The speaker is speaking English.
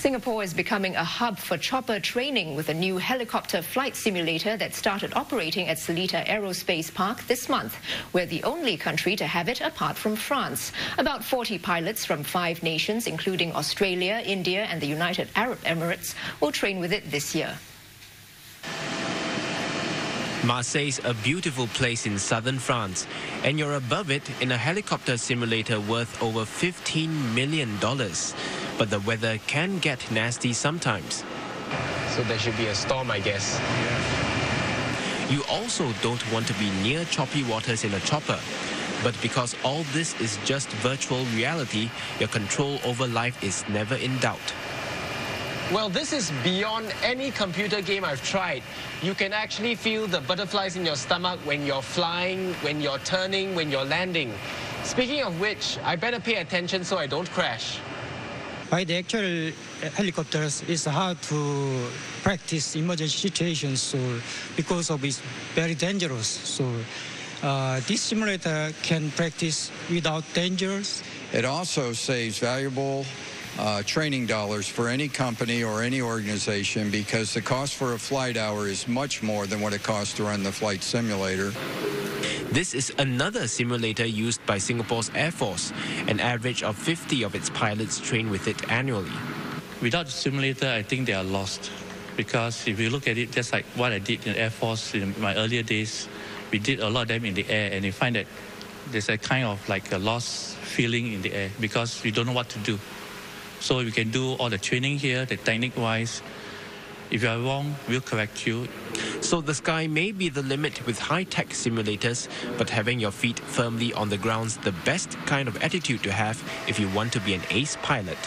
Singapore is becoming a hub for chopper training with a new helicopter flight simulator that started operating at Seletar Aerospace Park this month. We're the only country to have it apart from France. About 40 pilots from 5 nations, including Australia, India and the United Arab Emirates, will train with it this year. Marseille's a beautiful place in southern France, and you're above it in a helicopter simulator worth over $15 million. But the weather can get nasty sometimes. So there should be a storm, I guess. Yeah. You also don't want to be near choppy waters in a chopper. But because all this is just virtual reality, your control over life is never in doubt. Well, this is beyond any computer game I've tried. You can actually feel the butterflies in your stomach when you're flying, when you're turning, when you're landing. Speaking of which, I better pay attention so I don't crash. By the actual helicopters, it's hard to practice emergency situations because of it's very dangerous. So this simulator can practice without dangers. It also saves valuable training dollars for any company or any organization because the cost for a flight hour is much more than what it costs to run the flight simulator. This is another simulator used by Singapore's Air Force. An average of 50 of its pilots train with it annually. Without the simulator, I think they are lost. Because if you look at it, just like what I did in Air Force in my earlier days, we did a lot of them in the air, and you find that there's a kind of like a lost feeling in the air because we don't know what to do. So we can do all the training here, the technique-wise. If you are wrong, we'll correct you. So the sky may be the limit with high-tech simulators, but having your feet firmly on the ground's the best kind of attitude to have if you want to be an ace pilot.